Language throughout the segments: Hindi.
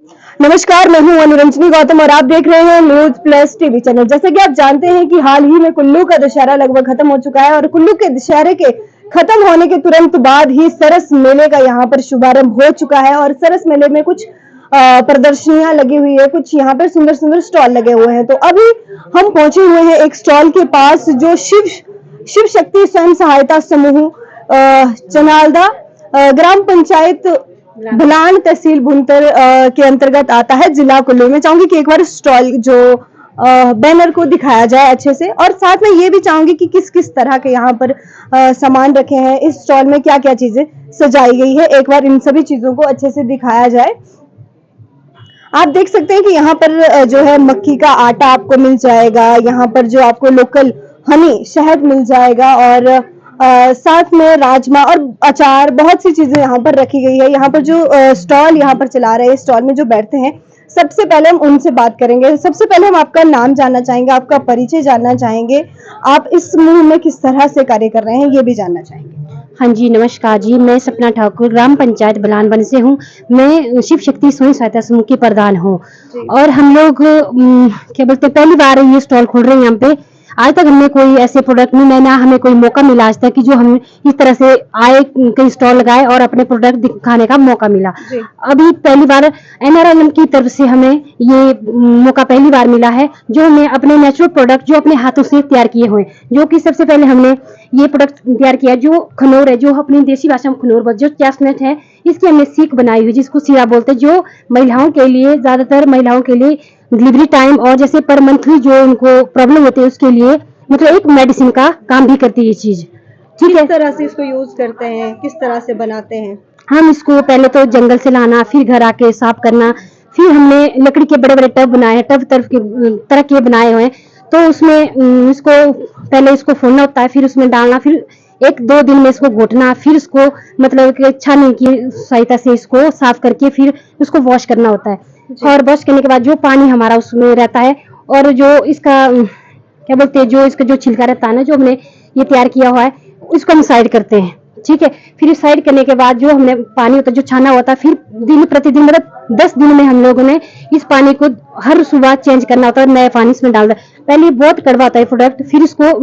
नमस्कार, मैं हूं अनुरंजनी गौतम और आप देख रहे हैं न्यूज प्लस टीवी चैनल। जैसे कि आप जानते हैं कि हाल ही में कुल्लू का दशहरा लगभग खत्म हो चुका है और कुल्लू के दशहरे के खत्म होने के तुरंत बाद ही सरस मेले का यहाँ पर शुभारंभ हो चुका है और सरस मेले में कुछ प्रदर्शनियां लगी हुई है, कुछ यहाँ पर सुंदर सुंदर स्टॉल लगे हुए हैं। तो अभी हम पहुंचे हुए हैं एक स्टॉल के पास जो शिव शक्ति स्वयं सहायता समूह चनालदा ग्राम पंचायत भलान तहसील भुंतर के अंतर्गत आता है, जिला कुल्लू में। चाहूंगी कि एक बार स्टॉल जो बैनर को दिखाया जाए अच्छे से, और साथ में ये भी चाहूंगी कि किस किस तरह के यहाँ पर सामान रखे हैं, इस स्टॉल में क्या क्या चीजें सजाई गई है, एक बार इन सभी चीजों को अच्छे से दिखाया जाए। आप देख सकते हैं कि यहाँ पर जो है मक्की का आटा आपको मिल जाएगा, यहाँ पर जो आपको लोकल हनी शहद मिल जाएगा, और साथ में राजमा और अचार, बहुत सी चीजें यहाँ पर रखी गई है। यहाँ पर जो स्टॉल यहाँ पर चला रहे हैं, स्टॉल में जो बैठते हैं, सबसे पहले हम उनसे बात करेंगे। सबसे पहले हम आपका नाम जानना चाहेंगे, आपका परिचय जानना चाहेंगे, आप इस समूह में किस तरह से कार्य कर रहे हैं ये भी जानना चाहेंगे। हाँ जी, नमस्कार जी। मैं सपना ठाकुर ग्राम पंचायत बलानबन से हूँ। मैं शिव शक्ति स्वयं सहायता समूह की प्रधान हूँ और हम लोग क्या बोलते हैं, पहली बार ये स्टॉल खोल रहे हैं यहाँ पे। आज तक हमने कोई ऐसे प्रोडक्ट नहीं, मैं ना हमें कोई मौका मिला आज तक कि जो हम इस तरह से आए, कहीं स्टॉल लगाए और अपने प्रोडक्ट दिखाने का मौका मिला। अभी पहली बार NRLM की तरफ से हमें ये मौका पहली बार मिला है, जो हमें अपने नेचुरल प्रोडक्ट जो अपने हाथों से तैयार किए हुए, जो कि सबसे पहले हमने ये प्रोडक्ट तैयार किया जो खनौर है, जो अपनी देसी भाषा में खनौर, जो चेस्टनट है, इसकी हमने सीख बनाई हुई जिसको सीरा बोलते हैं, जो महिलाओं के लिए, ज्यादातर महिलाओं के लिए डिलीवरी टाइम और जैसे पर मंथली जो उनको प्रॉब्लम होती है उसके लिए मतलब एक मेडिसिन का काम भी करती है ये चीज। ठीक है, किस तरह से इसको यूज करते हैं, किस तरह से बनाते हैं? हम इसको पहले तो जंगल से लाना, फिर घर आके साफ करना, फिर हमने लकड़ी के बड़े बड़े टब बनाए हैं, टब तरह के बनाए हुए हैं। तो उसमें इसको पहले इसको फोड़ना होता है, फिर उसमें डालना, फिर 1-2 दिन में इसको घोटना, फिर इसको मतलब छानने की सहायता से इसको साफ करके फिर उसको वॉश करना होता है। और वॉश करने के बाद जो पानी हमारा उसमें रहता है और जो इसका क्या बोलते हैं, जो इसका जो छिलका रहता है ना, जो हमने ये तैयार किया हुआ है, इसको हम साइड करते हैं। ठीक है, फिर साइड करने के बाद जो हमने पानी होता है जो छाना होता है, फिर दिन प्रतिदिन मतलब 10 दिन में हम लोगों ने इस पानी को हर सुबह चेंज करना होता है, नया पानी इसमें डालना है। पहले बहुत कड़वा होता है प्रोडक्ट, फिर इसको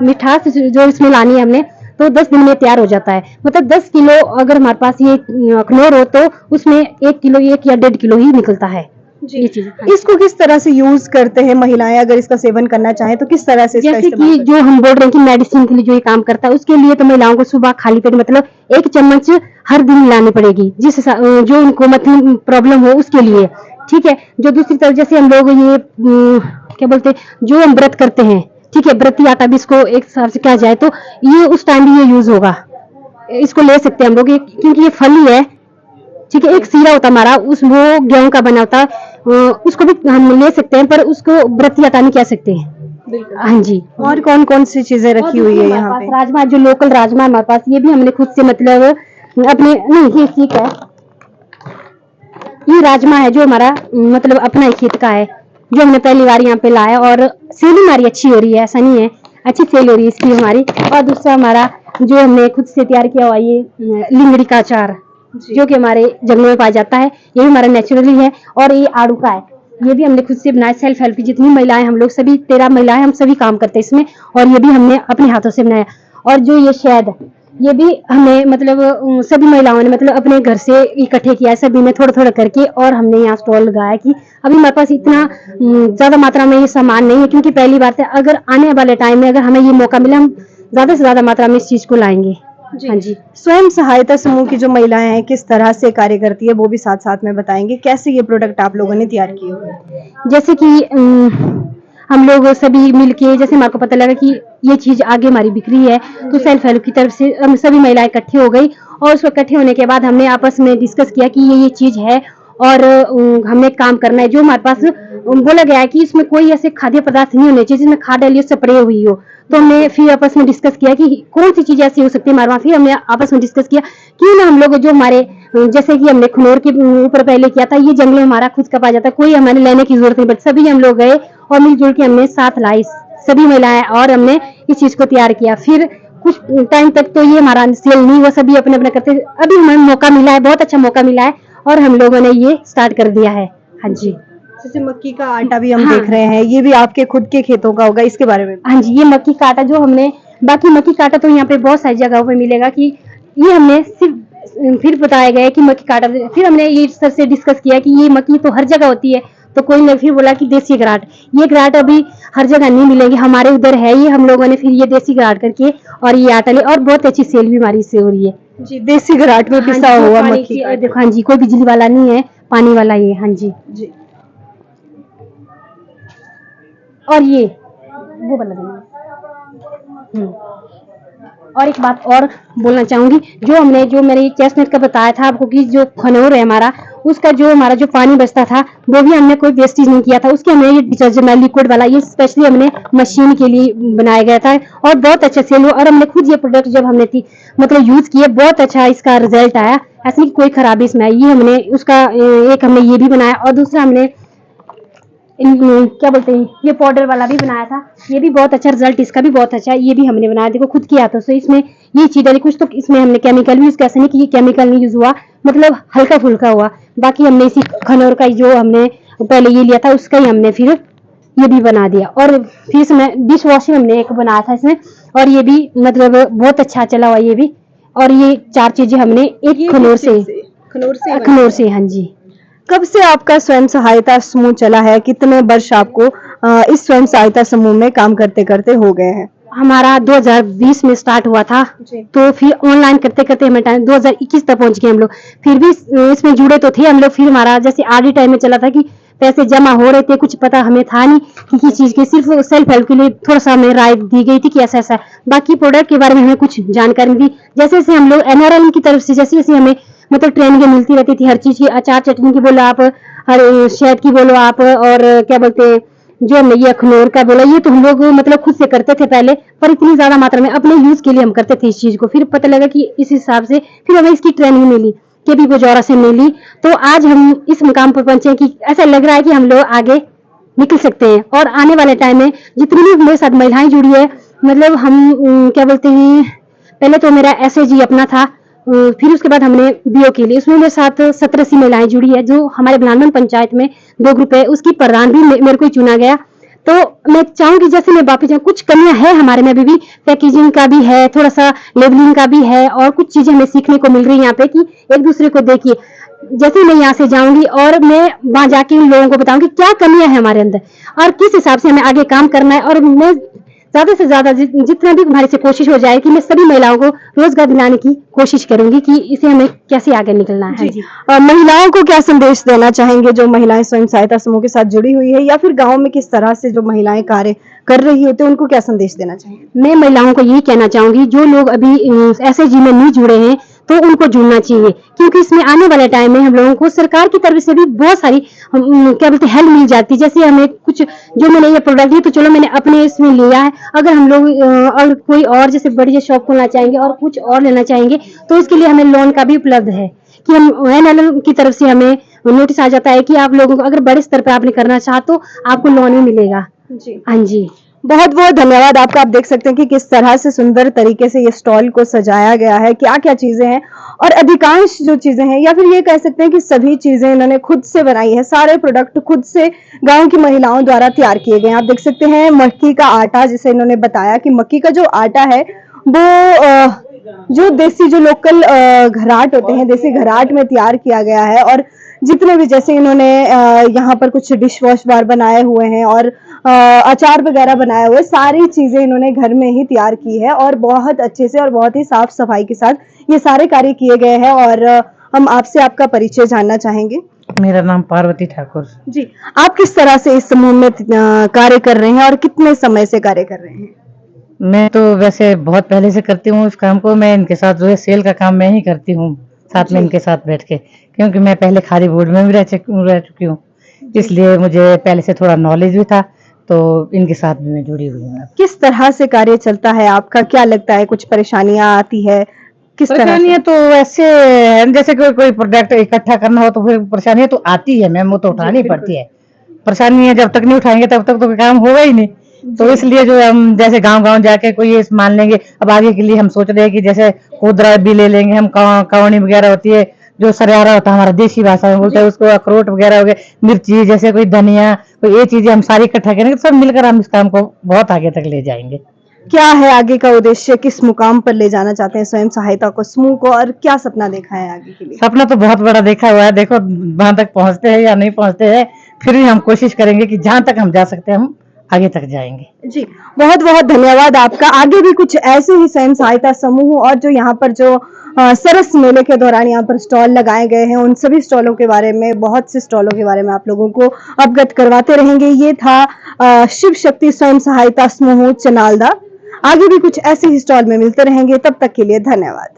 मिठास जो इसमें लानी है हमने, तो 10 दिन में तैयार हो जाता है। मतलब 10 किलो अगर हमारे पास ये खनौर हो तो उसमें 1 किलो 1 या 1.5 किलो ही निकलता है। ये चीज इसको किस तरह से यूज करते हैं महिलाएं, अगर इसका सेवन करना चाहे तो किस तरह से? जैसे कि जो हम बोल रहे हैं कि मेडिसिन के लिए जो ये काम करता है, उसके लिए तो महिलाओं को सुबह खाली पेट मतलब 1 चम्मच हर दिन लानी पड़ेगी, जिस जो उनको मतलब प्रॉब्लम हो उसके लिए। ठीक है, जो दूसरी तरफ जैसे हम लोग ये क्या बोलते हैं, जो हम व्रत करते हैं, ठीक है, व्रती आटा भी इसको एक हिसाब से कहा जाए तो ये उस टाइम भी ये यूज होगा, इसको ले सकते हैं हम लोग, क्योंकि ये फल ही है। ठीक है, एक सीरा होता हमारा, उस वो गेहूं का बना होता है, उसको भी हम ले सकते हैं, पर उसको व्रती आटा नहीं कह सकते हैं। हाँ जी। और कौन कौन सी चीजें रखी हुई है यहाँ पे? राजमा, जो लोकल राजमा हमारे पास, ये भी हमने खुद से मतलब अपने नहीं, ये ठीक है, ये राजमा है जो हमारा मतलब अपना ही खेत का है, जो हमने पहली बार यहाँ पे लाया, और सेल हमारी अच्छी हो रही है, ऐसा नहीं है, अच्छी सेल हो रही है इसकी हमारी। और दूसरा हमारा जो हमने खुद से तैयार किया हुआ ये लिंगड़ी का अचार, जो कि हमारे जंगलों में पाया जाता है, ये भी हमारा नेचुरली है। और ये आड़ू का है, ये भी हमने खुद से बनाया, सेल्फ हेल्प की जितनी महिलाएं, हम लोग सभी 13 महिलाएं, हम सभी काम करते हैं इसमें, और ये भी हमने अपने हाथों से बनाया। और जो ये शहद, ये भी हमने मतलब सभी महिलाओं ने मतलब अपने घर से इकट्ठे किया है, सभी में थोड़ा थोड़ा करके, और हमने यहाँ स्टॉल लगाया कि अभी हमारे पास इतना ज्यादा मात्रा में ये सामान नहीं है, क्योंकि पहली बार से अगर आने वाले टाइम में अगर हमें ये मौका मिला, हम ज्यादा से ज्यादा मात्रा में इस चीज को लाएंगे। हाँ जी। स्वयं सहायता समूह की जो महिलाएं हैं किस तरह से कार्य करती है वो भी साथ साथ में बताएंगे, कैसे ये प्रोडक्ट आप लोगों ने तैयार किए हुए? जैसे कि हम लोग सभी मिलके, जैसे हमारे को पता लगा कि ये चीज आगे हमारी बिक्री है, तो सेल्फ हेल्प की तरफ से हम सभी महिलाएं इकट्ठी हो गई, और उसको इकट्ठे होने के बाद हमने आपस में डिस्कस किया कि ये चीज है और हमने काम करना है। जो हमारे पास बोला गया है कि इसमें कोई ऐसे खाद्य पदार्थ नहीं होने चाहिए जिसमें खाद डाली उससे स्प्रे हुई हो, तो हमने फिर आपस में डिस्कस किया कि कौन सी चीज ऐसी हो सकती है हमारे वहाँ। फिर हमने आपस में डिस्कस किया क्यों ना हम लोग जो हमारे जैसे कि हमने खनौर के ऊपर पहले किया था, ये जंगल हमारा खुद का पाया जाता है, कोई हमारे लेने की जरूरत नहीं, बट सभी हम लोग गए और मिलजुल के हमने साथ लाई सभी महिलाएं, और हमने इस चीज को तैयार किया। फिर कुछ टाइम तक तो ये हमारा सेल नहीं हुआ, सभी अपने अपने करते, अभी हमें मौका मिला है, बहुत अच्छा मौका मिला है, और हम लोगों ने ये स्टार्ट कर दिया है। हाँ जी। जैसे मक्की का आटा भी हम हाँ। देख रहे हैं, ये भी आपके खुद के खेतों का होगा, इसके बारे में? हाँ जी, ये मक्की का आटा जो हमने, बाकी मक्की का आटा तो यहाँ पे बहुत सारी जगहों पे मिलेगा, कि ये हमने सिर्फ फिर बताया गया है कि मक्की का आटा, फिर हमने ये सर से डिस्कस किया कि ये मक्की तो हर जगह होती है, तो कोई ने फिर बोला कि देसी घराट, ये घराट अभी हर जगह नहीं मिलेगी, हमारे उधर है ये, हम लोगों ने फिर ये देसी घराट करके और ये आटा ले, और बहुत अच्छी सेल भी हमारी इससे हो रही है। जी, देसी घराट में हाँ पिसा जी, हुआ पानी मक्की की का आटा। देखो, हाँ जी, कोई बिजली वाला नहीं है, पानी वाला ये। हाँ जी। जी। और ये वो वाला देना। और एक बात और बोलना चाहूंगी, जो मैंने चेस्टनट का बताया था आपको कि जो खनौर है हमारा, उसका जो हमारा जो पानी बचता था वो भी हमने कोई वेस्टेज नहीं किया था, उसके हमने ये डिटर्जेंट लिक्विड वाला, ये स्पेशली हमने मशीन के लिए बनाया गया था, और बहुत अच्छा सेल हुआ, और हमने खुद ये प्रोडक्ट जब हमने मतलब यूज किए, बहुत अच्छा इसका रिजल्ट आया, ऐसे नहीं कोई खराबी इसमें आई। ये हमने उसका एक हमने ये भी बनाया, और दूसरा हमने क्या बोलते हैं, ये पाउडर वाला भी बनाया था, ये भी बहुत अच्छा रिजल्ट इसका भी बहुत अच्छा है, ये भी हमने बनाया, देखो खुद किया था। तो इसमें ये चीज डाली, कुछ तो इसमें हमने केमिकल भी यूज किया, ऐसा नहीं कि ये केमिकल नहीं यूज हुआ, मतलब हल्का फुल्का हुआ। बाकी हमने इसी खनौर का जो हमने पहले ये लिया था, उसका ही हमने फिर ये भी बना दिया, और फिर इसमें डिश वॉशिंग हमने एक बनाया था इसमें, और ये भी मतलब बहुत अच्छा चला हुआ ये भी। और ये 4 चीजें हमने एक खनौर से खनौर से। हाँ जी। कब से आपका स्वयं सहायता समूह चला है? कितने वर्ष आपको इस स्वयं सहायता समूह में काम करते करते हो गए हैं? हमारा 2020 में स्टार्ट हुआ था, तो फिर ऑनलाइन करते करते हमें टाइम 2021 तक पहुंच गए हम लोग। फिर भी इसमें जुड़े तो थे हम लोग, फिर हमारा जैसे आरडी टाइम में चला था कि पैसे जमा हो रहे थे, कुछ पता हमें था नहीं कि किस चीज के, सिर्फ सेल्फ हेल्प के लिए थोड़ा सा हमें राय दी गई थी कि ऐसा ऐसा, बाकी प्रोडक्ट के बारे में हमें कुछ जानकारी नहीं थी। जैसे जैसे हम लोग एनआरएल की तरफ से जैसे जैसे हमें मतलब ट्रेनिंग मिलती रहती थी, हर चीज की, अचार चटनी की बोलो आप, हर शहद की बोलो आप, और क्या बोलते हैं जो हमने ये अखनौर का बोला, ये तो हम लोग मतलब खुद से करते थे पहले, पर इतनी ज्यादा मात्रा में अपने यूज के लिए हम करते थे इस चीज को। फिर पता लगा कि इस हिसाब से फिर हमें इसकी ट्रेनिंग मिली, के भी बोजौरा से मिली, तो आज हम इस मुकाम पर पहुंचे कि ऐसा लग रहा है कि हम लोग आगे निकल सकते हैं। और आने वाले टाइम में जितनी भी मेरे साथ महिलाएं जुड़ी है, मतलब हम क्या बोलते हैं, पहले तो मेरा एसएजी अपना था, फिर उसके बाद हमने बीओ के लिए, उसमें मेरे साथ 17 महिलाएं जुड़ी है, जो हमारे बिलानमन पंचायत में 2 ग्रुप है, उसकी प्रधान भी मेरे को चुना गया। तो मैं चाहूंगी जैसे मैं वापस जाऊँ, कुछ कमियां है हमारे में अभी भी, पैकेजिंग का भी है, थोड़ा सा लेबलिंग का भी है, और कुछ चीजें हमें सीखने को मिल रही है यहाँ पे कि एक दूसरे को देखिए। जैसे मैं यहाँ से जाऊंगी और मैं वहां जाके उन लोगों को बताऊंगी क्या कमियां है हमारे अंदर, और किस हिसाब से हमें आगे काम करना है, और मैं ज्यादा से ज्यादा जितना भी हमारे से कोशिश हो जाए कि मैं सभी महिलाओं को रोजगार दिलाने की कोशिश करूंगी कि इसे हमें कैसे आगे निकलना है। जी। महिलाओं को क्या संदेश देना चाहेंगे जो महिलाएं स्वयं सहायता समूह के साथ जुड़ी हुई है, या फिर गांव में किस तरह से जो महिलाएं कार्य कर रही होती है, उनको क्या संदेश देना चाहेंगे? मैं महिलाओं को यही कहना चाहूंगी, जो लोग अभी एसएजी में नहीं जुड़े हैं तो उनको जुड़ना चाहिए, क्योंकि इसमें आने वाले टाइम में हम लोगों को सरकार की तरफ से भी बहुत सारी क्या बोलते हैं हेल्प मिल जाती है। जैसे हमें कुछ जो मैंने ये प्रोडक्ट लिया तो चलो मैंने अपने इसमें लिया है, अगर हम लोग और कोई और जैसे बड़ी शॉप खोलना चाहेंगे और कुछ और लेना चाहेंगे तो इसके लिए हमें लोन का भी उपलब्ध है, कि हम एनएलएम की तरफ से हमें नोटिस आ जाता है कि आप लोगों को अगर बड़े स्तर पर आपने करना चाहा तो आपको लोन भी मिलेगा। जी। हाँ जी। बहुत बहुत धन्यवाद आपका। आप देख सकते हैं कि किस तरह से सुंदर तरीके से ये स्टॉल को सजाया गया है, क्या क्या चीजें हैं, और अधिकांश जो चीजें हैं, या फिर ये कह सकते हैं कि सभी चीजें इन्होंने खुद से बनाई है, सारे प्रोडक्ट खुद से गांव की महिलाओं द्वारा तैयार किए गए हैं। आप देख सकते हैं मक्की का आटा, जिसे इन्होंने बताया कि मक्की का जो आटा है वो जो देसी जो लोकल घराट होते हैं, देसी घराट में तैयार किया गया है। और जितने भी जैसे इन्होंने यहाँ पर कुछ डिश वॉश बार बनाए हुए हैं और अचार वगैरह बनाए हुए, सारी चीजें इन्होंने घर में ही तैयार की है, और बहुत अच्छे से और बहुत ही साफ सफाई के साथ ये सारे कार्य किए गए हैं। और हम आपसे आपका परिचय जानना चाहेंगे। मेरा नाम पार्वती ठाकुर। जी, आप किस तरह से इस समूह में कार्य कर रहे हैं और कितने समय से कार्य कर रहे हैं? मैं तो वैसे बहुत पहले से करती हूँ इस काम को। मैं इनके साथ जो है सेल का काम मैं ही करती हूँ, साथ में इनके साथ बैठ के, क्योंकि मैं पहले खादी बोर्ड में भी रह चुकी हूँ, इसलिए मुझे पहले से थोड़ा नॉलेज भी था, तो इनके साथ भी मैं जुड़ी हुई हूँ। किस तरह से कार्य चलता है आपका, क्या लगता है, कुछ परेशानियां आती है किस तरह से? परेशानियां तो ऐसे है, जैसे कोई प्रोडक्ट इकट्ठा करना हो तो फिर परेशानियां तो आती है मैम, वो तो उठानी पड़ती है। परेशानियां जब तक नहीं उठाएंगे तब तक तो काम होगा ही नहीं। तो इसलिए जो हम जैसे गांव जाके कोई ये मान लेंगे, अब आगे के लिए हम सोच रहे हैं कि जैसे खुदरा भी ले लेंगे हम, कवानी वगैरह होती है जो सरियारा होता है हमारा देसी भाषा में बोलते हैं उसको, अखरोट वगैरह हो गए, मिर्ची जैसे कोई धनिया, कोई ये चीजें हम सारी इकट्ठा करेंगे तो सब मिलकर हम इस काम को बहुत आगे तक ले जाएंगे। क्या है आगे का उद्देश्य, किस मुकाम पर ले जाना चाहते हैं स्वयं सहायता को समूह को, और क्या सपना देखा है आगे के लिए? सपना तो बहुत बड़ा देखा हुआ है, देखो वहां तक पहुंचते हैं या नहीं पहुंचते हैं, फिर भी हम कोशिश करेंगे कि जहां तक हम जा सकते हैं हम आगे तक जाएंगे। जी, बहुत बहुत धन्यवाद आपका। आगे भी कुछ ऐसे ही स्वयं सहायता समूह और जो यहाँ पर जो सरस मेले के दौरान यहाँ पर स्टॉल लगाए गए हैं, उन सभी स्टॉलों के बारे में, बहुत से स्टॉलों के बारे में आप लोगों को अवगत करवाते रहेंगे। ये था शिव शक्ति स्वयं सहायता समूह चनालदा। आगे भी कुछ ऐसे ही स्टॉल में मिलते रहेंगे, तब तक के लिए धन्यवाद।